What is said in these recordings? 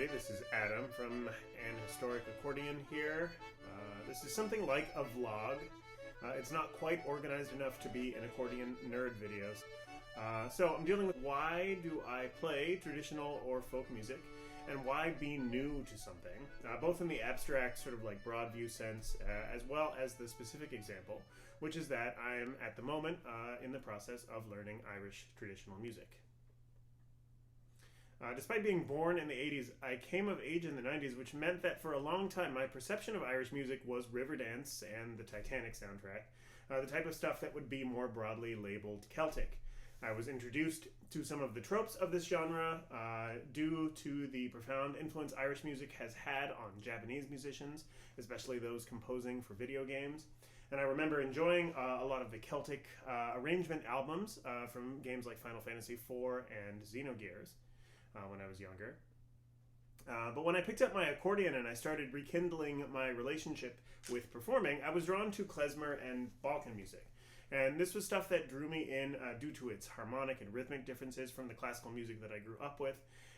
everybody. This is Adam from An Historic Accordion here. This is something like a vlog. It's not quite organized enough to be an accordion nerd videos. So I'm dealing with why do I play traditional or folk music, and why be new to something, both in the abstract sort of like broad view sense, as well as the specific example, which is that I am at the moment in the process of learning Irish traditional music. Despite being born in the 80s, I came of age in the 90s, which meant that for a long time my perception of Irish music was Riverdance and the Titanic soundtrack, the type of stuff that would be more broadly labeled Celtic. I was introduced to some of the tropes of this genre due to the profound influence Irish music has had on Japanese musicians, especially those composing for video games. And I remember enjoying a lot of the Celtic arrangement albums from games like Final Fantasy IV and Xenogears when I was younger. But when I picked up my accordion and I started rekindling my relationship with performing, I was drawn to klezmer and Balkan music. And this was stuff that drew me in due to its harmonic and rhythmic differences from the classical music that I grew up with.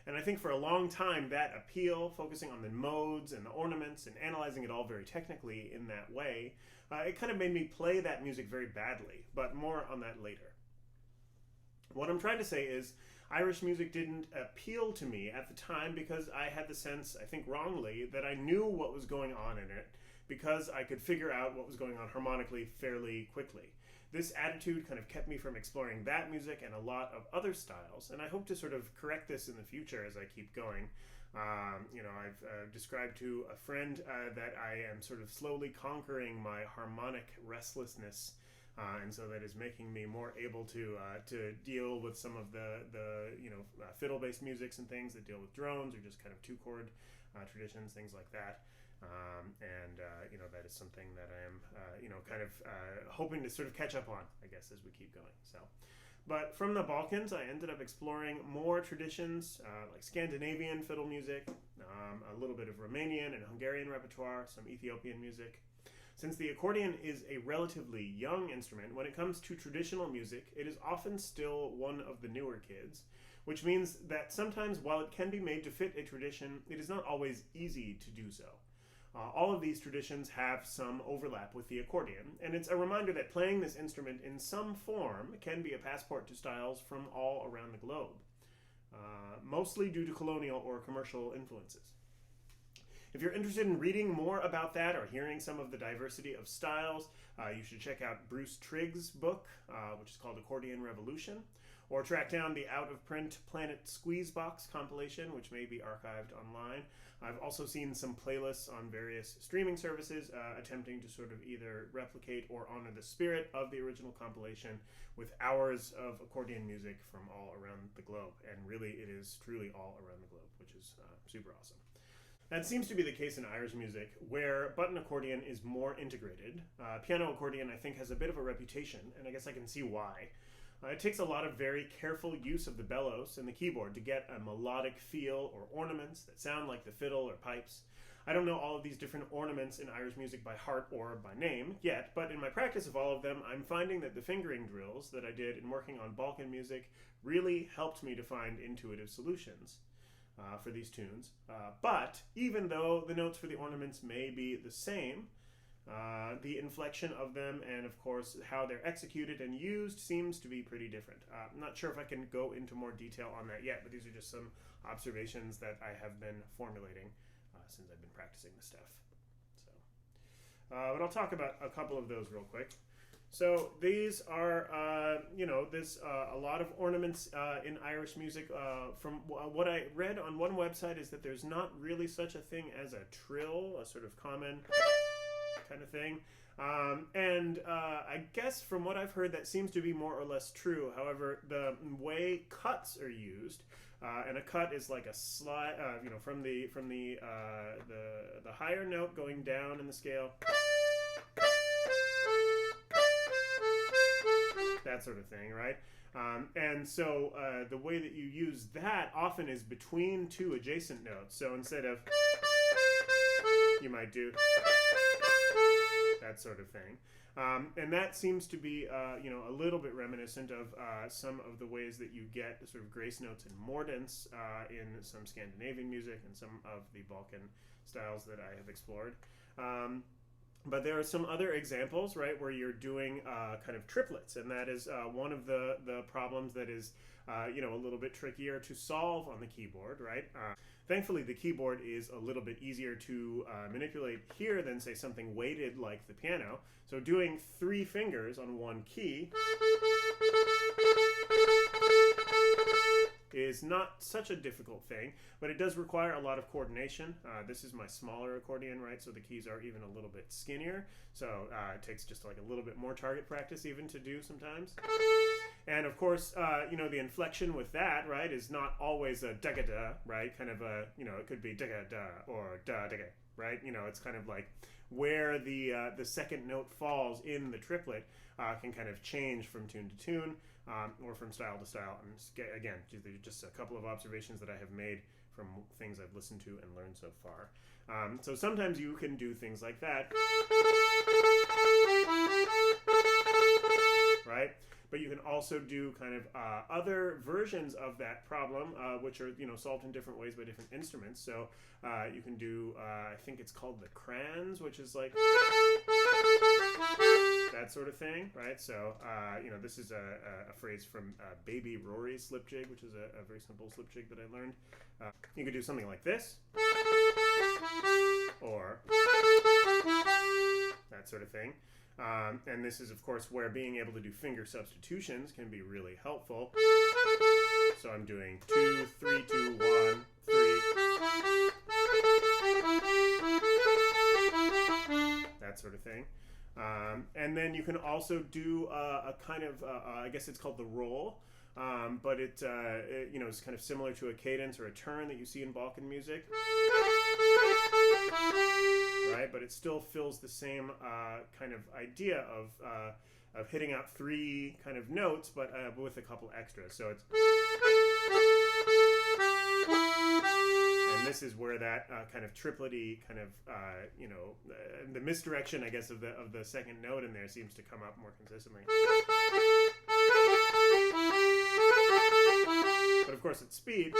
And I think for a long time that appeal, focusing on the modes and the ornaments and analyzing it all very technically in that way, it kind of made me play that music very badly, but more on that later. What I'm trying to say is Irish music didn't appeal to me at the time because I had the sense, I think wrongly, that I knew what was going on in it because I could figure out what was going on harmonically fairly quickly. This attitude kind of kept me from exploring that music and a lot of other styles, and I hope to sort of correct this in the future as I keep going. I've described to a friend that I am sort of slowly conquering my harmonic restlessness, and so that is making me more able to deal with some of the fiddle-based musics and things that deal with drones or just kind of two-chord traditions, things like that. That is something that I am, hoping to sort of catch up on, I guess, as we keep going. But from the Balkans, I ended up exploring more traditions like Scandinavian fiddle music, a little bit of Romanian and Hungarian repertoire, some Ethiopian music. Since the accordion is a relatively young instrument, when it comes to traditional music, it is often still one of the newer kids, which means that sometimes while it can be made to fit a tradition, it is not always easy to do so. All of these traditions have some overlap with the accordion, and it's a reminder that playing this instrument in some form can be a passport to styles from all around the globe, mostly due to colonial or commercial influences. If you're interested in reading more about that or hearing some of the diversity of styles, you should check out Bruce Trigg's book, which is called Accordion Revolution, or track down the out-of-print Planet Squeezebox compilation, which may be archived online. I've also seen some playlists on various streaming services attempting to sort of either replicate or honor the spirit of the original compilation with hours of accordion music from all around the globe. And really, it is truly all around the globe, which is super awesome. That seems to be the case in Irish music, where button accordion is more integrated. Piano accordion, I think, has a bit of a reputation, and I guess I can see why. It takes a lot of very careful use of the bellows and the keyboard to get a melodic feel or ornaments that sound like the fiddle or pipes. I don't know all of these different ornaments in Irish music by heart or by name yet, but in my practice of all of them, I'm finding that the fingering drills that I did in working on Balkan music really helped me to find intuitive solutions for these tunes. But even though the notes for the ornaments may be the same, the inflection of them and, of course, how they're executed and used seems to be pretty different. I'm not sure if I can go into more detail on that yet, but these are just some observations that I have been formulating since I've been practicing this stuff. But I'll talk about a couple of those real quick. So these are, there's a lot of ornaments in Irish music. From what I read on one website is that there's not really such a thing as a trill, a sort of common kind of thing. I guess from what I've heard, that seems to be more or less true. However, the way cuts are used, and a cut is like a slide, from the higher note going down in the scale, that sort of thing, right? So the way that you use that often is between two adjacent notes. So instead of, you might do that sort of thing. And that seems to be, a little bit reminiscent of some of the ways that you get sort of grace notes and mordents in some Scandinavian music and some of the Balkan styles that I have explored. But there are some other examples, right, where you're doing kind of triplets, and that is one of the problems that is, a little bit trickier to solve on the keyboard, right? Thankfully, the keyboard is a little bit easier to manipulate here than, say, something weighted like the piano. So doing 3 fingers on one key is not such a difficult thing, but it does require a lot of coordination. This is my smaller accordion, right? So the keys are even a little bit skinnier. So it takes just like a little bit more target practice even to do sometimes. And of course, the inflection with that, right, is not always a da-ga-da, right? Kind of a, it could be da-ga-da or da-da-ga, right? It's kind of like where the second note falls in the triplet can kind of change from tune to tune or from style to style. And again, just a couple of observations that I have made from things I've listened to and learned so far. So sometimes you can do things like that, right? But you can also do kind of other versions of that problem, which are solved in different ways by different instruments. So you can do, I think it's called the crans, which is like that sort of thing, right? So this is a phrase from Baby Rory's slip jig, which is a very simple slip jig that I learned. You could do something like this, or that sort of thing. And this is, of course, where being able to do finger substitutions can be really helpful. So I'm doing 2, 3, 2, 1, 3. That sort of thing. And then you can also do a kind of, I guess it's called the roll. But it is kind of similar to a cadence or a turn that you see in Balkan music. Right, but it still fills the same kind of idea of hitting out 3 kind of notes, but with a couple extras. So it's, and this is where that kind of triplety kind of the misdirection, I guess, of the second note in there seems to come up more consistently. But of course, at speed,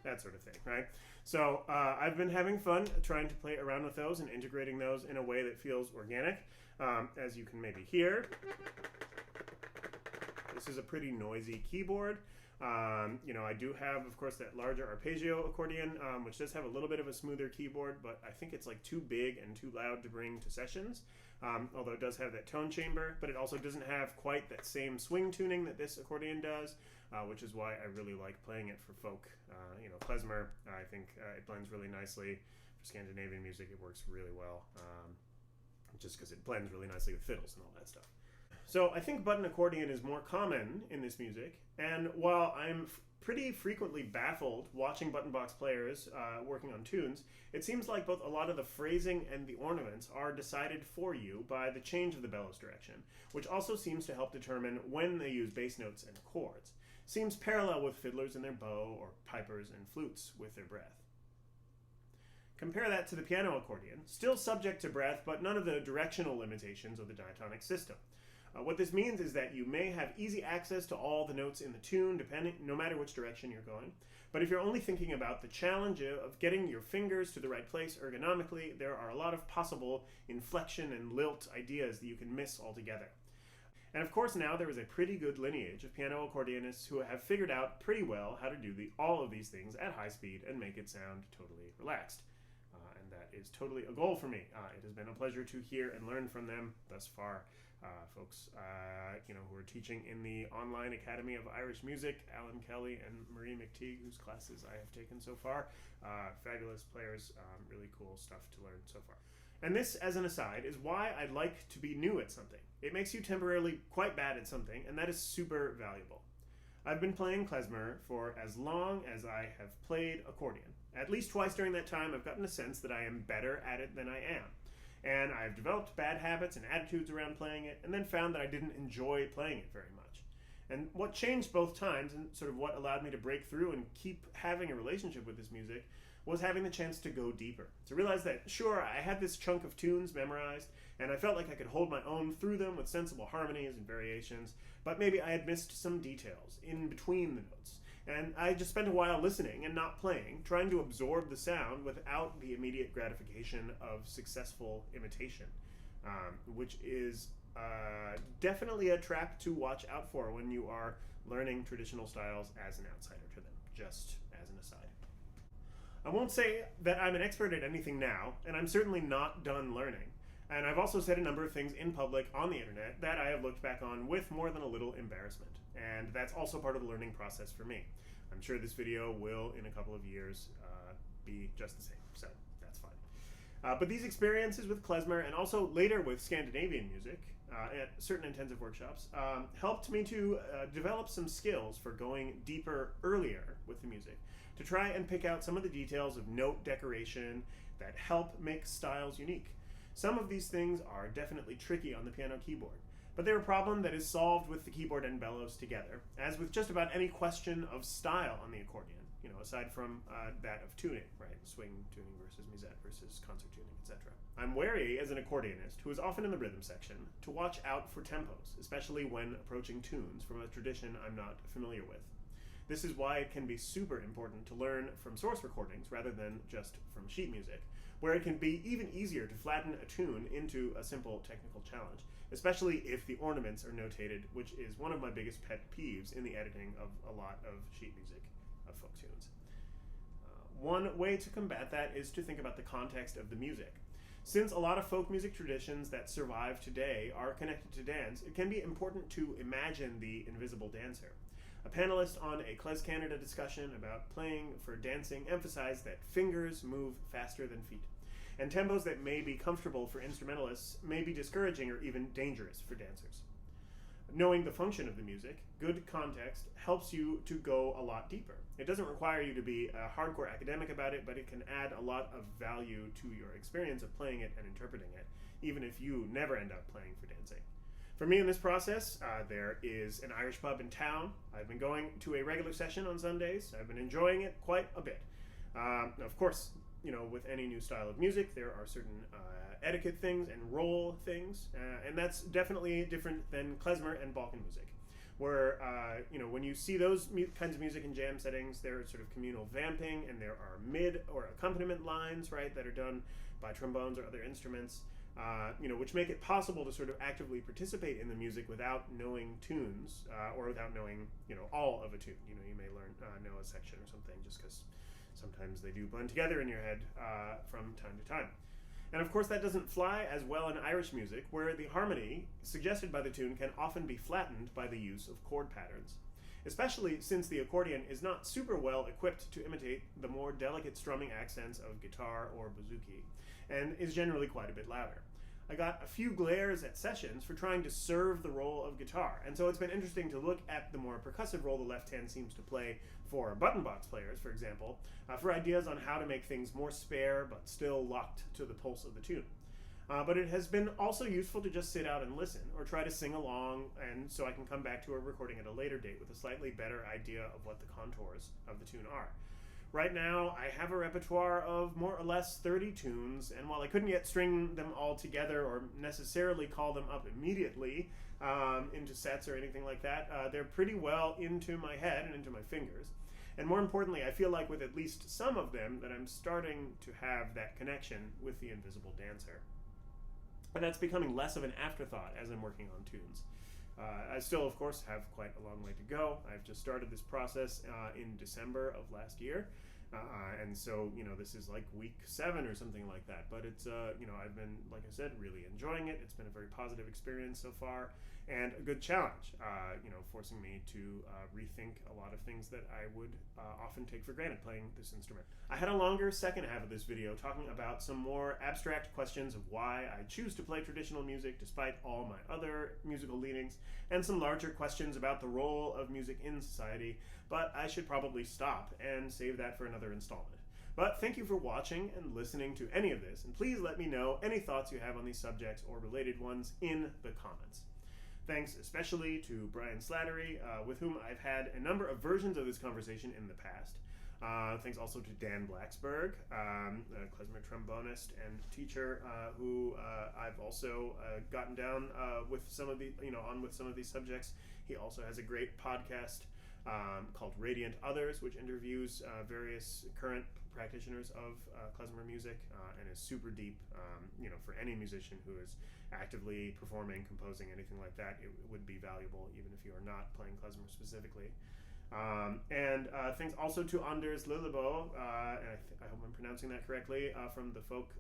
that sort of thing, right? So I've been having fun trying to play around with those and integrating those in a way that feels organic. As you can maybe hear, this is a pretty noisy keyboard. I do have, of course, that larger arpeggio accordion, which does have a little bit of a smoother keyboard, but I think it's like too big and too loud to bring to sessions. Although it does have that tone chamber, but it also doesn't have quite that same swing tuning that this accordion does, which is why I really like playing it for folk. Klezmer, I think it blends really nicely. For Scandinavian music, it works really well, just because it blends really nicely with fiddles and all that stuff. So I think button accordion is more common in this music, and while I'm pretty frequently baffled watching button box players working on tunes, it seems like both a lot of the phrasing and the ornaments are decided for you by the change of the bellows direction, which also seems to help determine when they use bass notes and chords. Seems parallel with fiddlers and their bow, or pipers and flutes with their breath. Compare that to the piano accordion, still subject to breath, but none of the directional limitations of the diatonic system. What this means is that you may have easy access to all the notes in the tune, no matter which direction you're going. But if you're only thinking about the challenge of getting your fingers to the right place ergonomically, there are a lot of possible inflection and lilt ideas that you can miss altogether. And of course now there is a pretty good lineage of piano accordionists who have figured out pretty well how to do all of these things at high speed and make it sound totally relaxed. And that is totally a goal for me. It has been a pleasure to hear and learn from them thus far. Folks, who are teaching in the online Academy of Irish Music, Alan Kelly and Marie McTeague, whose classes I have taken so far. Fabulous players, really cool stuff to learn so far. And this, as an aside, is why I like to be new at something. It makes you temporarily quite bad at something, and that is super valuable. I've been playing klezmer for as long as I have played accordion. At least twice during that time, I've gotten a sense that I am better at it than I am. And I've developed bad habits and attitudes around playing it, and then found that I didn't enjoy playing it very much. And what changed both times, and sort of what allowed me to break through and keep having a relationship with this music, was having the chance to go deeper. To realize that, sure, I had this chunk of tunes memorized, and I felt like I could hold my own through them with sensible harmonies and variations, but maybe I had missed some details in between the notes. And I just spent a while listening and not playing, trying to absorb the sound without the immediate gratification of successful imitation, which is definitely a trap to watch out for when you are learning traditional styles as an outsider to them, just as an aside. I won't say that I'm an expert at anything now, and I'm certainly not done learning. And I've also said a number of things in public on the internet that I have looked back on with more than a little embarrassment. And that's also part of the learning process for me. I'm sure this video will, in a couple of years, be just the same, so that's fine. But these experiences with klezmer, and also later with Scandinavian music, at certain intensive workshops, helped me to develop some skills for going deeper earlier with the music, to try and pick out some of the details of note decoration that help make styles unique. Some of these things are definitely tricky on the piano keyboard, but they're a problem that is solved with the keyboard and bellows together, as with just about any question of style on the accordion, aside from that of tuning, right? Swing tuning versus musette versus concert tuning, etc. I'm wary as an accordionist, who is often in the rhythm section, to watch out for tempos, especially when approaching tunes from a tradition I'm not familiar with. This is why it can be super important to learn from source recordings rather than just from sheet music, where it can be even easier to flatten a tune into a simple technical challenge, especially if the ornaments are notated, which is one of my biggest pet peeves in the editing of a lot of sheet music of folk tunes. One way to combat that is to think about the context of the music. Since a lot of folk music traditions that survive today are connected to dance, it can be important to imagine the invisible dancer. A panelist on a Klez Canada discussion about playing for dancing emphasized that fingers move faster than feet, and tempos that may be comfortable for instrumentalists may be discouraging or even dangerous for dancers. Knowing the function of the music, good context helps you to go a lot deeper. It doesn't require you to be a hardcore academic about it, but it can add a lot of value to your experience of playing it and interpreting it, even if you never end up playing for dancing. For me in this process, there is an Irish pub in town. I've been going to a regular session on Sundays. I've been enjoying it quite a bit. Of course, with any new style of music, there are certain etiquette things and role things, and that's definitely different than klezmer and Balkan music, where when you see those kinds of music in jam settings, there is sort of communal vamping, and there are mid or accompaniment lines, right, that are done by trombones or other instruments, which make it possible to sort of actively participate in the music without knowing tunes, or without knowing all of a tune. You may know a section or something, just because sometimes they do blend together in your head from time to time. And of course that doesn't fly as well in Irish music, where the harmony suggested by the tune can often be flattened by the use of chord patterns, especially since the accordion is not super well equipped to imitate the more delicate strumming accents of guitar or bouzouki, and is generally quite a bit louder. I got a few glares at sessions for trying to serve the role of guitar, and so it's been interesting to look at the more percussive role the left hand seems to play for button box players, for example, for ideas on how to make things more spare but still locked to the pulse of the tune. But it has been also useful to just sit out and listen, or try to sing along, and so I can come back to a recording at a later date with a slightly better idea of what the contours of the tune are. Right now, I have a repertoire of more or less 30 tunes, and while I couldn't yet string them all together or necessarily call them up immediately into sets or anything like that, they're pretty well into my head and into my fingers. And more importantly, I feel like with at least some of them that I'm starting to have that connection with the invisible dancer. And that's becoming less of an afterthought as I'm working on tunes. I still, of course, have quite a long way to go. I've just started this process in December of last year. And so, this is like week 7 or something like that. But it's, I've been, like I said, really enjoying it. It's been a very positive experience so far, and a good challenge, forcing me to rethink a lot of things that I would often take for granted playing this instrument. I had a longer second half of this video talking about some more abstract questions of why I choose to play traditional music despite all my other musical leanings, and some larger questions about the role of music in society, but I should probably stop and save that for another installment. But thank you for watching and listening to any of this, and please let me know any thoughts you have on these subjects or related ones in the comments. Thanks especially to Brian Slattery, with whom I've had a number of versions of this conversation in the past. Thanks also to Dan Blacksburg, a klezmer trombonist and teacher, who I've also gotten down with some of the, on with some of these subjects. He also has a great podcast called Radiant Others, which interviews various current practitioners of klezmer music, and is super deep. For any musician who is actively performing, composing, anything like that, it would be valuable, even if you are not playing klezmer specifically. And thanks also to Anders Lillebo, and I hope I'm pronouncing that correctly, from the Folk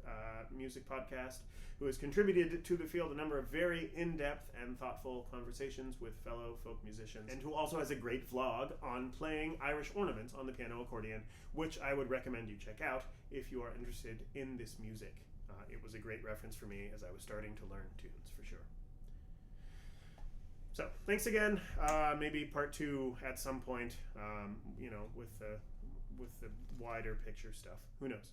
Music Podcast, who has contributed to the field a number of very in-depth and thoughtful conversations with fellow folk musicians, and who also has a great vlog on playing Irish Ornaments on the piano accordion, which I would recommend you check out if you are interested in this music. It was a great reference for me as I was starting to learn tunes, for sure. So, thanks again. Maybe part 2 at some point, with the wider picture stuff. Who knows?